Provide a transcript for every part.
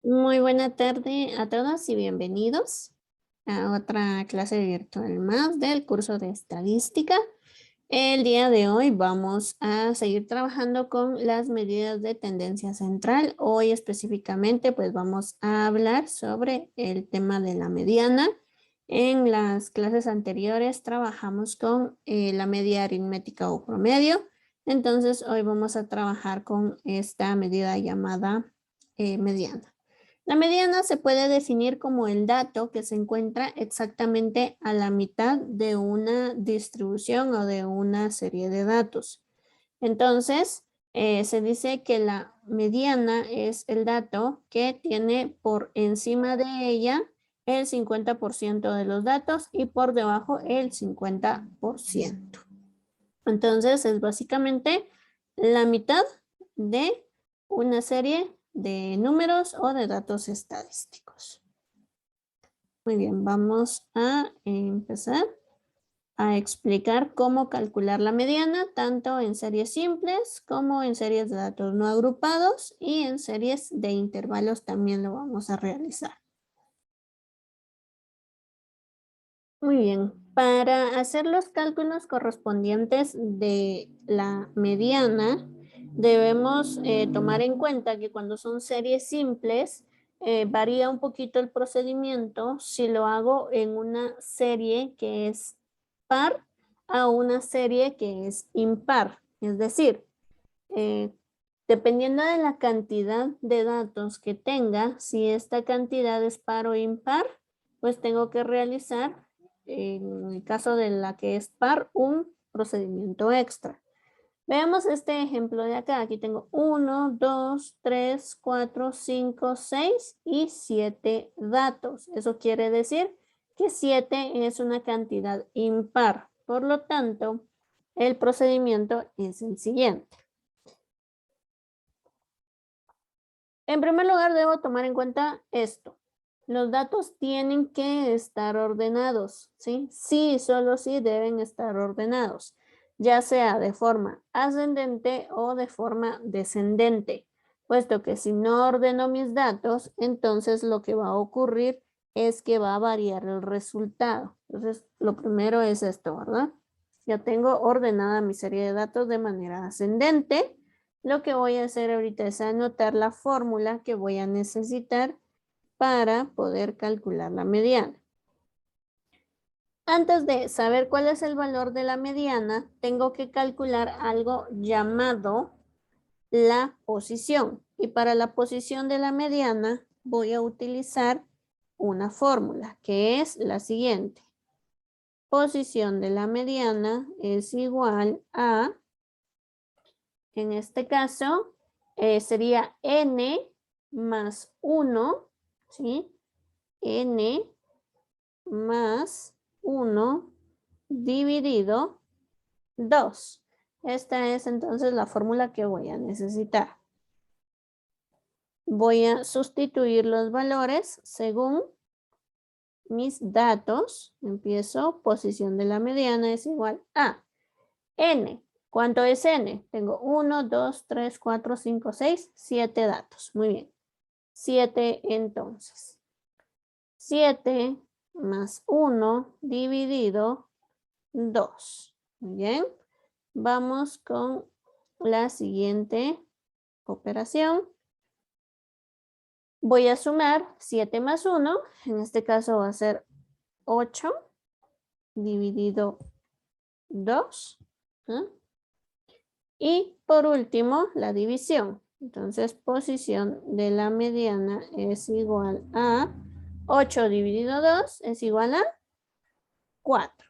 Muy buena tarde a todos y bienvenidos a otra clase virtual más del curso de estadística. El día de hoy vamos a seguir trabajando con las medidas de tendencia central. Hoy específicamente pues vamos a hablar sobre el tema de la mediana. En las clases anteriores trabajamos con la media aritmética o promedio. Entonces hoy vamos a trabajar con esta medida llamada mediana. La mediana se puede definir como el dato que se encuentra exactamente a la mitad de una distribución o de una serie de datos. Entonces, se dice que la mediana es el dato que tiene por encima de ella el 50% de los datos y por debajo el 50%. Entonces, es básicamente la mitad de una serie de números o de datos estadísticos. Muy bien, vamos a empezar a explicar cómo calcular la mediana, tanto en series simples como en series de datos no agrupados y en series de intervalos también lo vamos a realizar. Muy bien, para hacer los cálculos correspondientes de la mediana, debemos tomar en cuenta que cuando son series simples, varía un poquito el procedimiento si lo hago en una serie que es par a una serie que es impar. Es decir, eh, dependiendo de la cantidad de datos que tenga, si esta cantidad es par o impar, pues tengo que realizar, en el caso de la que es par, un procedimiento extra. Veamos este ejemplo de acá. Aquí tengo 1, 2, 3, 4, 5, 6 y 7 datos. Eso quiere decir que 7 es una cantidad impar. Por lo tanto, el procedimiento es el siguiente. En primer lugar, debo tomar en cuenta esto. Los datos tienen que estar ordenados, ¿sí? Sí, solo sí deben estar ordenados, ya sea de forma ascendente o de forma descendente, puesto que si no ordeno mis datos, entonces lo que va a ocurrir es que va a variar el resultado. Entonces, lo primero es esto, ¿verdad? Ya tengo ordenada mi serie de datos de manera ascendente. Lo que voy a hacer ahorita es anotar la fórmula que voy a necesitar para poder calcular la mediana. Antes de saber cuál es el valor de la mediana, tengo que calcular algo llamado la posición. Y para la posición de la mediana voy a utilizar una fórmula que es la siguiente. Posición de la mediana es igual a, en este caso, sería n más 1, ¿sí? N más 1 dividido 2. Esta es entonces la fórmula que voy a necesitar. Voy a sustituir los valores según mis datos. Empiezo, posición de la mediana es igual a n. ¿Cuánto es n? Tengo 1, 2, 3, 4, 5, 6, 7 datos. Muy bien. 7 entonces. 7 más 1 dividido 2. Muy bien. Vamos con la siguiente operación. Voy a sumar 7 más 1. En este caso va a ser 8 dividido 2. ¿Ah? Y por último, la división. Entonces, posición de la mediana es igual a 8 dividido 2 es igual a 4.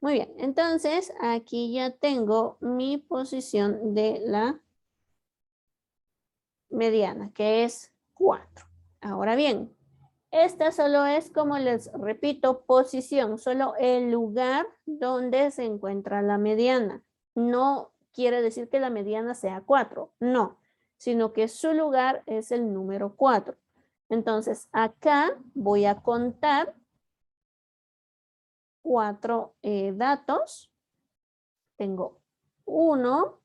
Muy bien, entonces aquí ya tengo mi posición de la mediana, que es 4. Ahora bien, esta solo es, como les repito, posición, solo el lugar donde se encuentra la mediana. No quiere decir que la mediana sea 4, no, sino que su lugar es el número 4. Entonces, acá voy a contar 4 datos. Tengo 1,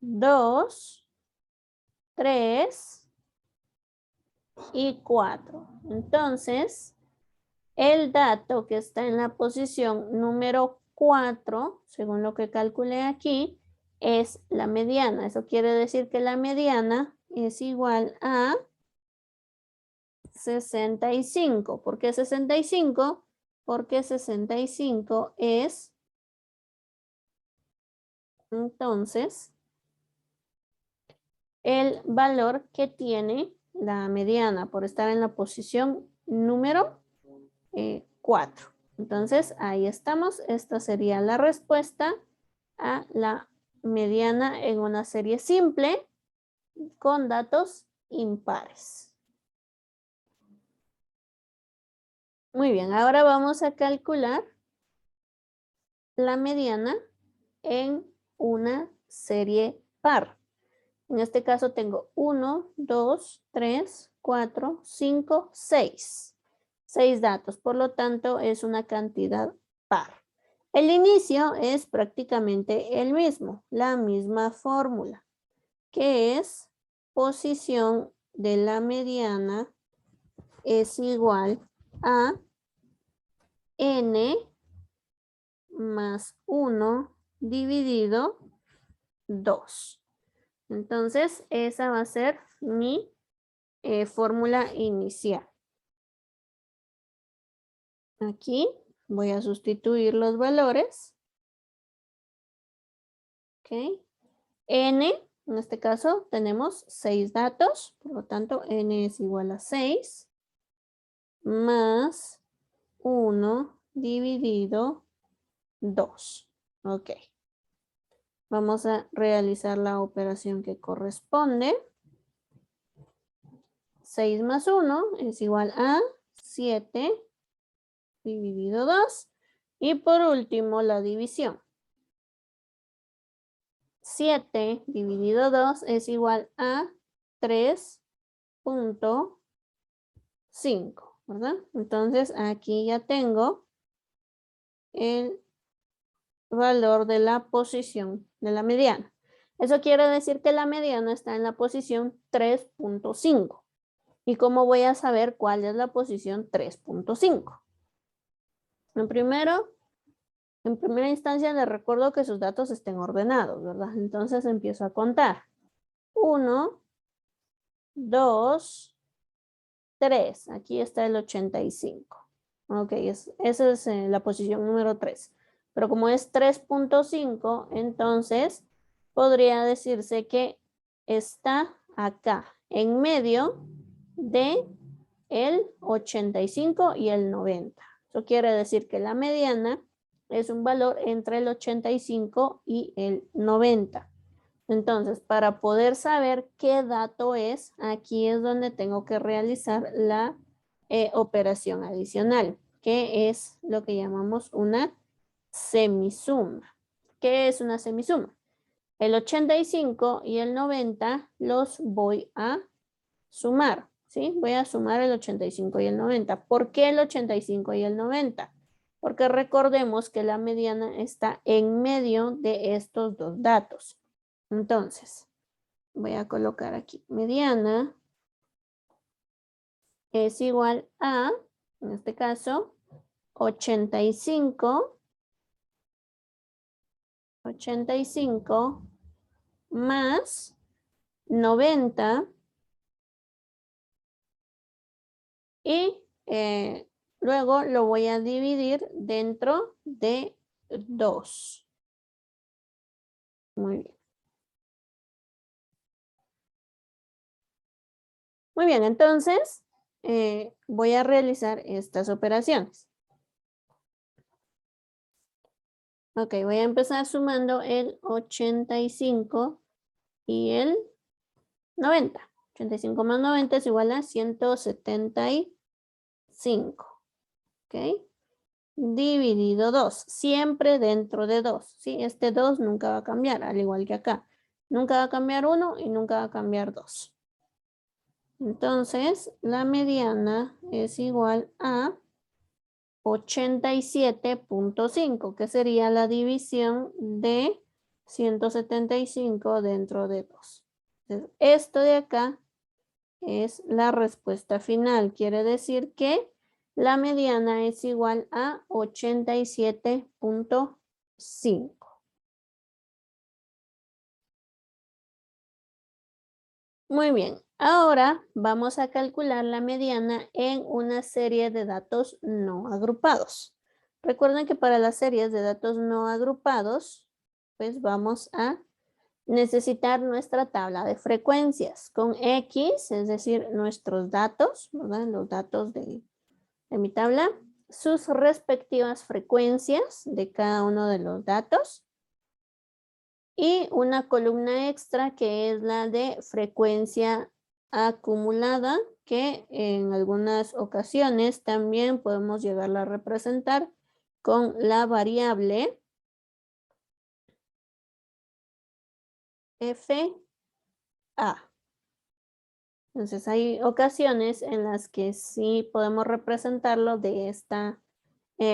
2, 3, y 4. Entonces, el dato que está en la posición número 4, según lo que calculé aquí, es la mediana. Eso quiere decir que la mediana es igual a 65. ¿Por qué 65? Porque 65 es, entonces, el valor que tiene la mediana por estar en la posición número 4. Entonces, ahí estamos. Esta sería la respuesta a la mediana en una serie simple con datos impares. Muy bien, ahora vamos a calcular la mediana en una serie par. En este caso tengo 1, 2, 3, 4, 5, 6. 6 datos, por lo tanto es una cantidad par. El inicio es prácticamente el mismo, la misma fórmula, que es posición de la mediana es igual a n más 1 dividido 2. Entonces, esa va a ser mi fórmula inicial. Aquí voy a sustituir los valores. Ok. N, en este caso, tenemos 6 datos. Por lo tanto, n es igual a 6 más 1 dividido 2. Ok. Vamos a realizar la operación que corresponde. 6 más 1 es igual a 7 dividido 2. Y por último, la división. 7 dividido 2 es igual a 3.5, ¿verdad? Entonces, aquí ya tengo el valor de la posición de la mediana. Eso quiere decir que la mediana está en la posición 3.5. ¿Y cómo voy a saber cuál es la posición 3.5? En primera instancia les recuerdo que sus datos estén ordenados, ¿verdad? Entonces empiezo a contar. 1, 2, 3. Aquí está el 85. Ok, esa es la posición número 3. Pero como es 3.5, entonces podría decirse que está acá, en medio de el 85 y el 90. Eso quiere decir que la mediana es un valor entre el 85 y el 90. Entonces, para poder saber qué dato es, aquí es donde tengo que realizar la operación adicional, que es lo que llamamos una semisuma. ¿Qué es una semisuma? El 85 y el 90 los voy a sumar, ¿sí? Voy a sumar el 85 y el 90. ¿Por qué el 85 y el 90? Porque recordemos que la mediana está en medio de estos dos datos. Entonces, voy a colocar aquí mediana es igual a, en este caso, 85 más 90 y luego lo voy a dividir dentro de 2. Muy bien. Muy bien, entonces voy a realizar estas operaciones. Ok, voy a empezar sumando el 85 y el 90. 85 más 90 es igual a 175. Ok. Dividido 2. Siempre dentro de 2. ¿Sí? Este 2 nunca va a cambiar, al igual que acá. Nunca va a cambiar 1 y nunca va a cambiar 2. Entonces, la mediana es igual a 87.5, que sería la división de 175 dentro de 2. Entonces, esto de acá es la respuesta final. Quiere decir que la mediana es igual a 87.5. Muy bien, ahora vamos a calcular la mediana en una serie de datos no agrupados. Recuerden que para las series de datos no agrupados, pues vamos a necesitar nuestra tabla de frecuencias con X, es decir, nuestros datos, ¿verdad? Los datos de mi tabla, sus respectivas frecuencias de cada uno de los datos y una columna extra que es la de frecuencia acumulada, que en algunas ocasiones también podemos llegarla a representar con la variable FA. Entonces hay ocasiones en las que sí podemos representarlo de esta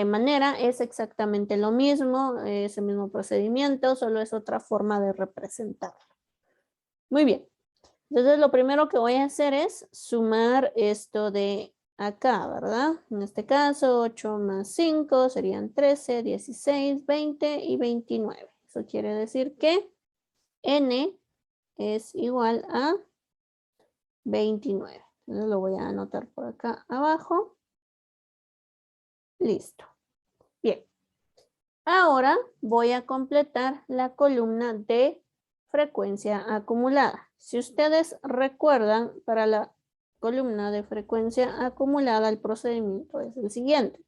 manera. Es exactamente lo mismo, es el mismo procedimiento, solo es otra forma de representarlo. Muy bien. Entonces lo primero que voy a hacer es sumar esto de acá, ¿verdad? En este caso 8 más 5 serían 13, 16, 20 y 29. Eso quiere decir que n es igual a 29. Entonces lo voy a anotar por acá abajo. Listo. Bien. Ahora voy a completar la columna de frecuencia acumulada. Si ustedes recuerdan, para la columna de frecuencia acumulada el procedimiento es el siguiente.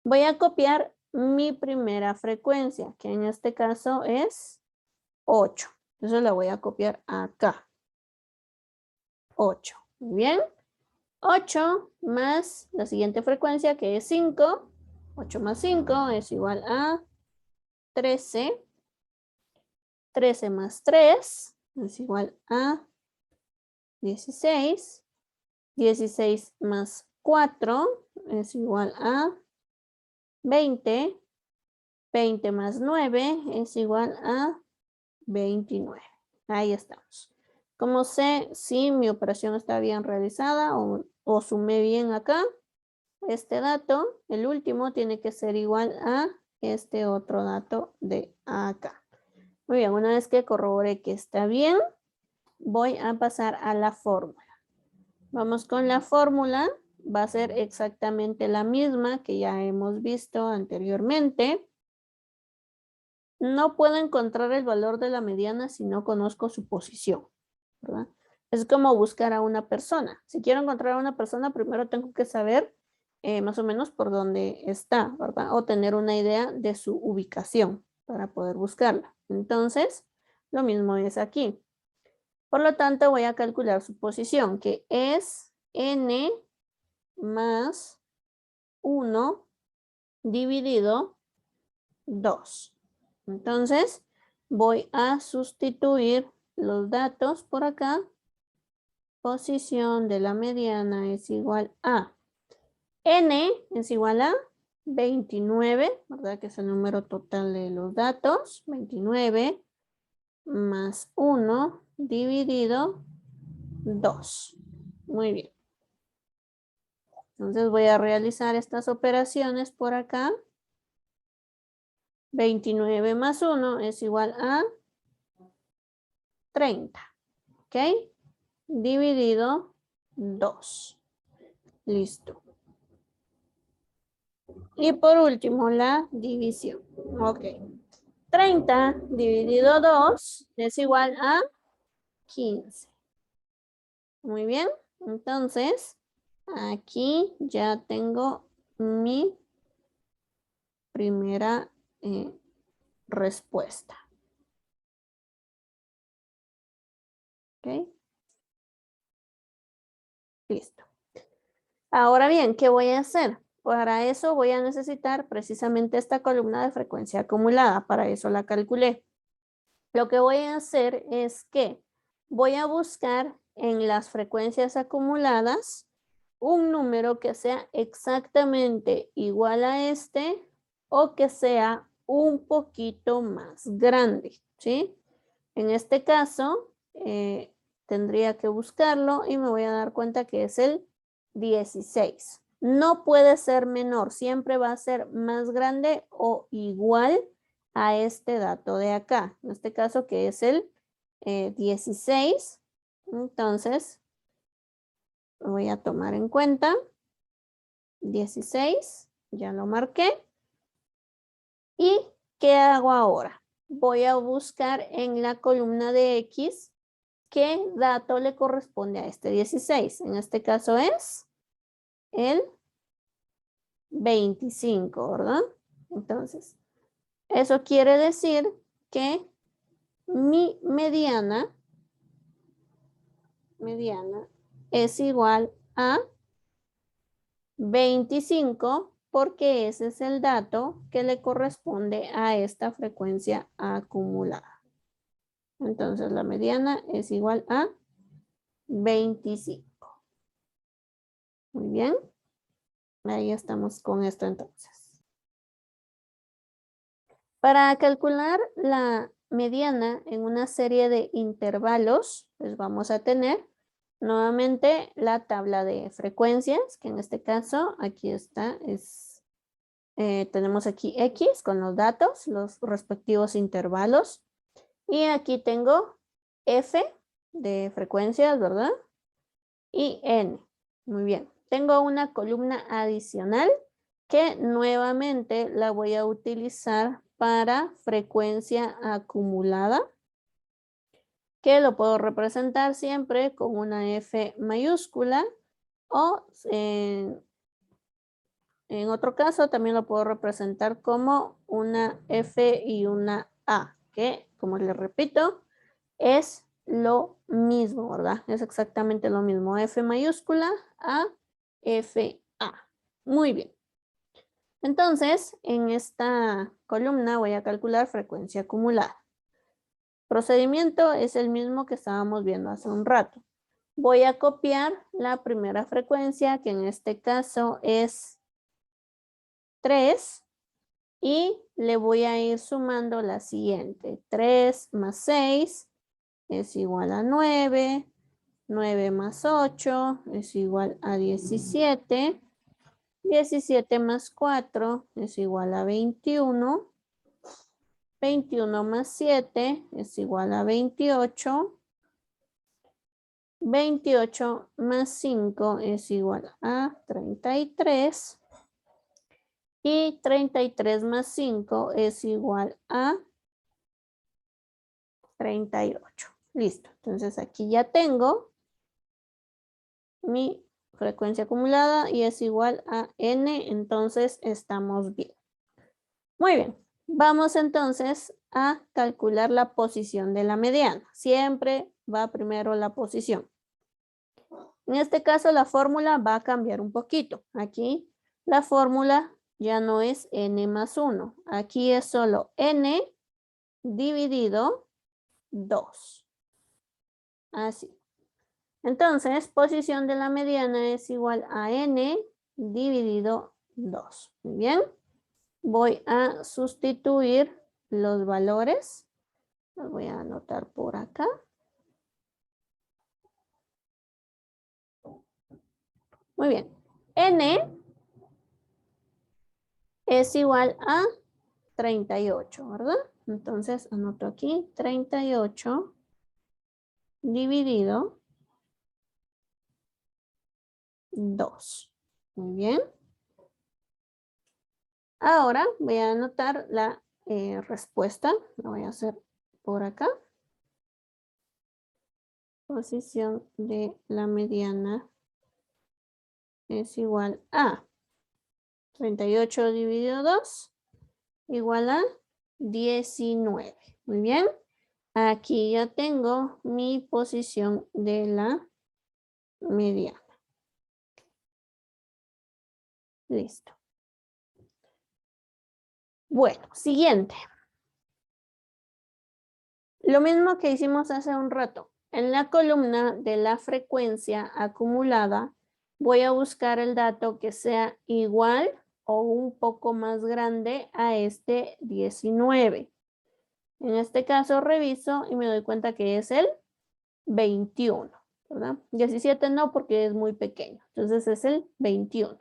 Voy a copiar mi primera frecuencia, que en este caso es 8. Entonces la voy a copiar acá. 8. Muy bien. 8 más la siguiente frecuencia que es 5. 8 más 5 es igual a 13. 13 más 3 es igual a 16. 16 más 4 es igual a 20. 20 más 9 es igual a 29. Ahí estamos. Como sé si mi operación está bien realizada o sumé bien acá, este dato, el último, tiene que ser igual a este otro dato de acá. Muy bien, una vez que corroboré que está bien, voy a pasar a la fórmula. Vamos con la fórmula. Va a ser exactamente la misma que ya hemos visto anteriormente. No puedo encontrar el valor de la mediana si no conozco su posición, ¿verdad? Es como buscar a una persona. Si quiero encontrar a una persona, primero tengo que saber más o menos por dónde está, ¿verdad? O tener una idea de su ubicación para poder buscarla. Entonces, lo mismo es aquí. Por lo tanto, voy a calcular su posición, que es n más 1 dividido 2. Entonces, voy a sustituir los datos por acá. Posición de la mediana es igual a n es igual a 29, ¿verdad? Que es el número total de los datos. 29 más 1 dividido 2. Muy bien. Entonces voy a realizar estas operaciones por acá. 29 más 1 es igual a 30. ¿Ok? Dividido 2. Listo. Y por último, la división. Ok. 30 dividido 2 es igual a 15. Muy bien. Entonces, aquí ya tengo mi primera respuesta. ¿Ok? Listo. Ahora bien, ¿qué voy a hacer? Para eso voy a necesitar precisamente esta columna de frecuencia acumulada. Para eso la calculé. Lo que voy a hacer es que voy a buscar en las frecuencias acumuladas un número que sea exactamente igual a este o que sea un poquito más grande, ¿sí? En este caso, tendría que buscarlo y me voy a dar cuenta que es el 16. No puede ser menor, siempre va a ser más grande o igual a este dato de acá. En este caso que es el 16. Entonces, voy a tomar en cuenta 16, ya lo marqué. ¿Y qué hago ahora? Voy a buscar en la columna de X qué dato le corresponde a este 16. En este caso es el 25, ¿verdad? Entonces, eso quiere decir que mi mediana es igual a 25 porque ese es el dato que le corresponde a esta frecuencia acumulada. Entonces la mediana es igual a 25. Muy bien. Ahí estamos con esto entonces. Para calcular la mediana en una serie de intervalos, pues vamos a tener nuevamente la tabla de frecuencias, que en este caso aquí está, tenemos aquí X con los datos, los respectivos intervalos. Y aquí tengo F de frecuencias, ¿verdad? Y N. Muy bien. Tengo una columna adicional que nuevamente la voy a utilizar para frecuencia acumulada, que lo puedo representar siempre con una F mayúscula o en otro caso también lo puedo representar como una F y una A, que como les repito, es lo mismo, ¿verdad? Es exactamente lo mismo. F mayúscula a F A. Muy bien. Entonces, en esta columna voy a calcular frecuencia acumulada. Procedimiento es el mismo que estábamos viendo hace un rato. Voy a copiar la primera frecuencia, que en este caso es 3, y le voy a ir sumando la siguiente. 3 más 6 es igual a 9. 9 más 8 es igual a 17. 17 más 4 es igual a 21. 21 más 7 es igual a 28. 28 más 5 es igual a 33. Y 33 más 5 es igual a 38. Listo. Entonces aquí ya tengo mi frecuencia acumulada y es igual a N, entonces estamos bien. Muy bien, vamos entonces a calcular la posición de la mediana. Siempre va primero la posición. En este caso la fórmula va a cambiar un poquito. Aquí la fórmula ya no es N más 1. Aquí es solo N dividido 2. Así. Entonces, posición de la mediana es igual a N dividido 2. Muy bien. Voy a sustituir los valores. Los voy a anotar por acá. Muy bien. N es igual a 38, ¿verdad? Entonces, anoto aquí 38 dividido 2. Muy bien. Ahora voy a anotar la respuesta. Lo voy a hacer por acá. Posición de la mediana es igual a 38 dividido 2 igual a 19. Muy bien. Aquí ya tengo mi posición de la mediana. Listo. Bueno, siguiente. Lo mismo que hicimos hace un rato. En la columna de la frecuencia acumulada, voy a buscar el dato que sea igual o un poco más grande a este 19. En este caso reviso y me doy cuenta que es el 21, ¿verdad? 17 no, porque es muy pequeño. Entonces es el 21.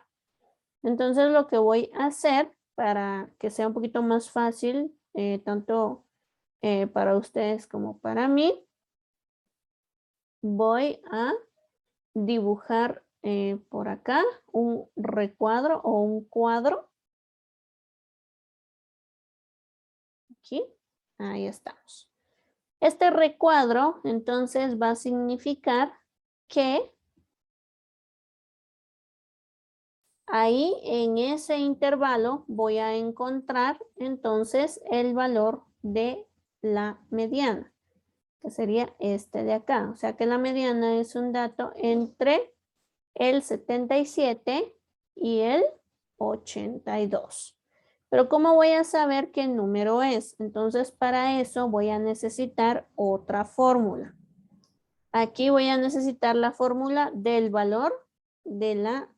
Entonces lo que voy a hacer para que sea un poquito más fácil, tanto para ustedes como para mí, voy a dibujar por acá un recuadro o un cuadro. Aquí, ahí estamos. Este recuadro entonces va a significar que ahí en ese intervalo voy a encontrar entonces el valor de la mediana, que sería este de acá. O sea que la mediana es un dato entre el 77 y el 82. Pero ¿cómo voy a saber qué número es? Entonces para eso voy a necesitar otra fórmula. Aquí voy a necesitar la fórmula del valor de la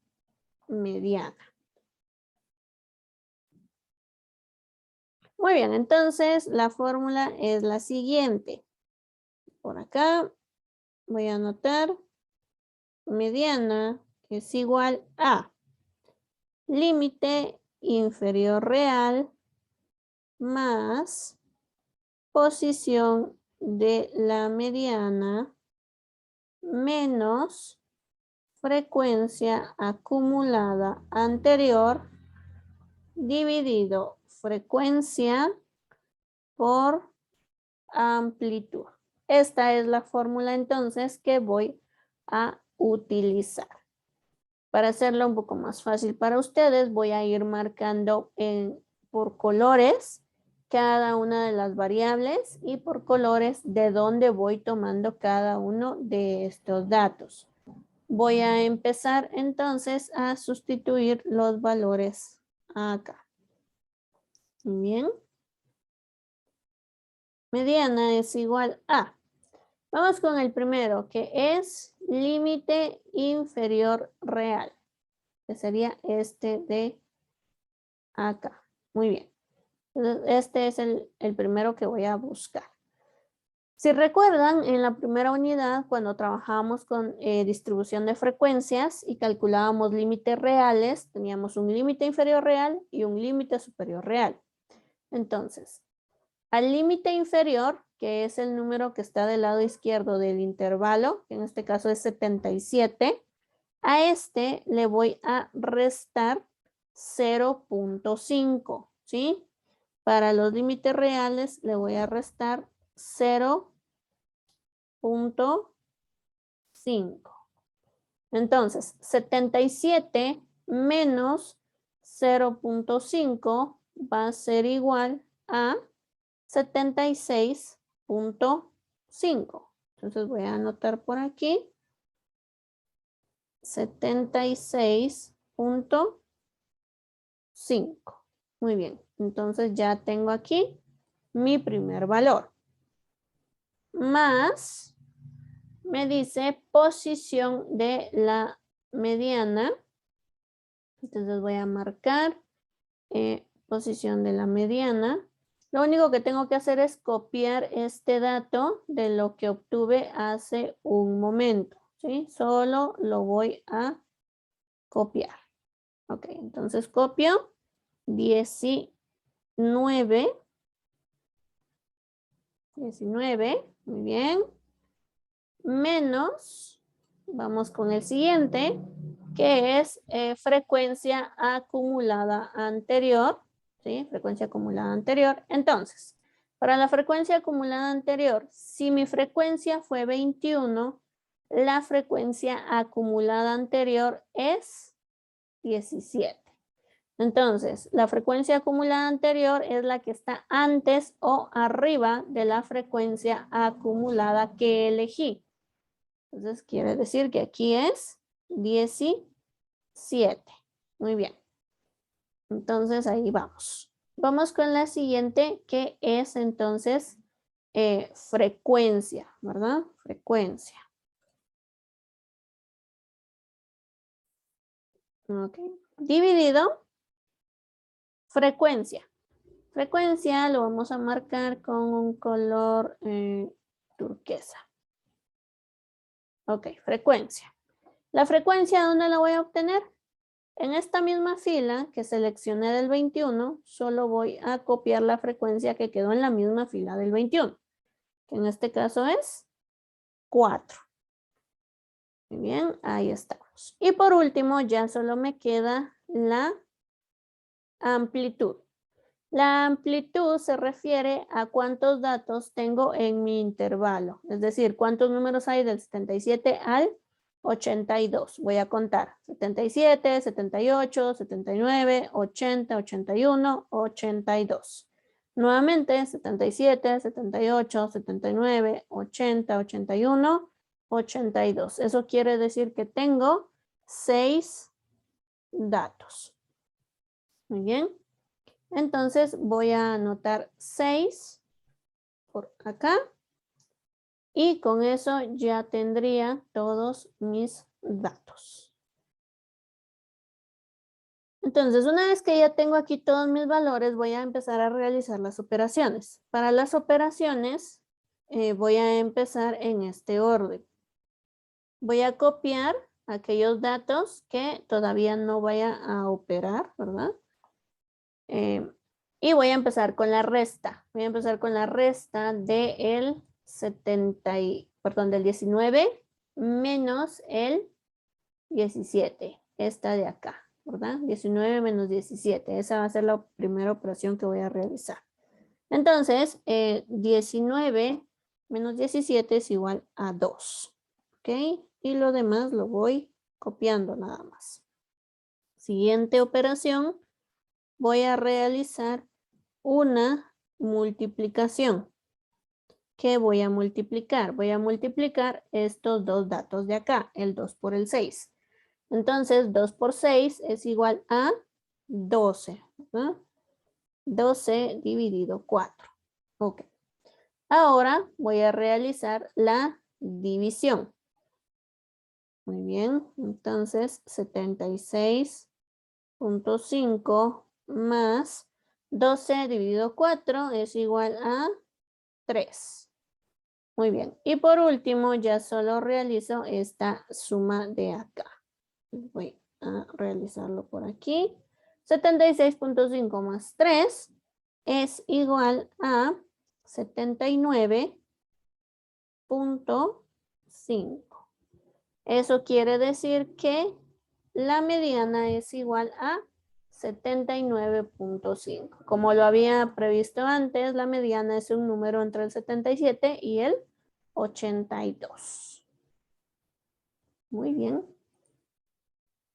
mediana. Muy bien, entonces la fórmula es la siguiente. Por acá voy a anotar mediana es igual a límite inferior real más posición de la mediana menos frecuencia acumulada anterior dividido frecuencia por amplitud. Esta es la fórmula entonces que voy a utilizar. Para hacerlo un poco más fácil para ustedes, voy a ir marcando por colores cada una de las variables y por colores de dónde voy tomando cada uno de estos datos. Voy a empezar entonces a sustituir los valores acá. Muy bien. Mediana es igual a. Vamos con el primero, que es límite inferior real, que sería este de acá. Muy bien. Entonces, este es el primero que voy a buscar. Si recuerdan, en la primera unidad, cuando trabajábamos con distribución de frecuencias y calculábamos límites reales, teníamos un límite inferior real y un límite superior real. Entonces, al límite inferior, que es el número que está del lado izquierdo del intervalo, que en este caso es 77, a este le voy a restar 0.5, ¿sí? Para los límites reales le voy a restar 0.5. Entonces, 77 menos 0.5 va a ser igual a 76.5. Entonces voy a anotar por aquí 76.5. Muy bien, entonces ya tengo aquí mi primer valor. Más, me dice posición de la mediana. Entonces voy a marcar posición de la mediana. Lo único que tengo que hacer es copiar este dato de lo que obtuve hace un momento, ¿sí? Solo lo voy a copiar. Ok, entonces copio 19, muy bien, menos, vamos con el siguiente, que es frecuencia acumulada anterior, ¿sí? Frecuencia acumulada anterior. Entonces, para la frecuencia acumulada anterior, si mi frecuencia fue 21, la frecuencia acumulada anterior es 17. Entonces, la frecuencia acumulada anterior es la que está antes o arriba de la frecuencia acumulada que elegí. Entonces, quiere decir que aquí es 17. Muy bien. Entonces, ahí vamos. Vamos con la siguiente, que es entonces frecuencia, ¿verdad? Frecuencia. Ok. Dividido, frecuencia. Frecuencia lo vamos a marcar con un color turquesa. Ok, frecuencia. ¿La frecuencia dónde la voy a obtener? En esta misma fila que seleccioné del 21, solo voy a copiar la frecuencia que quedó en la misma fila del 21, que en este caso es 4. Muy bien, ahí estamos. Y por último, ya solo me queda la amplitud. La amplitud se refiere a cuántos datos tengo en mi intervalo, es decir, cuántos números hay del 77 al 82. Voy a contar 77, 78, 79, 80, 81, 82. Nuevamente 77, 78, 79, 80, 81, 82. Eso quiere decir que tengo 6 datos. Muy bien. Entonces voy a anotar 6 por acá y con eso ya tendría todos mis datos. Entonces, una vez que ya tengo aquí todos mis valores, voy a empezar a realizar las operaciones. Para las operaciones, voy a empezar en este orden. Voy a copiar aquellos datos que todavía no vaya a operar, ¿verdad? Y voy a empezar con la resta. Voy a empezar con la resta del 19 menos el 17. Esta de acá, ¿verdad? 19 menos 17. Esa va a ser la primera operación que voy a realizar. Entonces, 19 menos 17 es igual a 2. ¿Ok? Y lo demás lo voy copiando nada más. Siguiente operación. Voy a realizar una multiplicación. ¿Qué voy a multiplicar? Voy a multiplicar estos dos datos de acá, el 2 por el 6. Entonces, 2 por 6 es igual a 12. ¿verdad? 12 dividido 4. Ok. Ahora voy a realizar la división. Muy bien. Entonces, 76.5 más 12 dividido 4 es igual a 3. Muy bien. Y por último, ya solo realizo esta suma de acá. Voy a realizarlo por aquí. 76.5 más 3 es igual a 79.5. Eso quiere decir que la mediana es igual a 79.5. Como lo había previsto antes, la mediana es un número entre el 77 y el 82. Muy bien.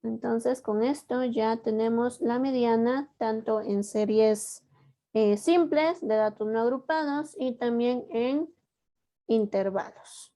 Entonces, con esto ya tenemos la mediana tanto en series simples de datos no agrupados y también en intervalos.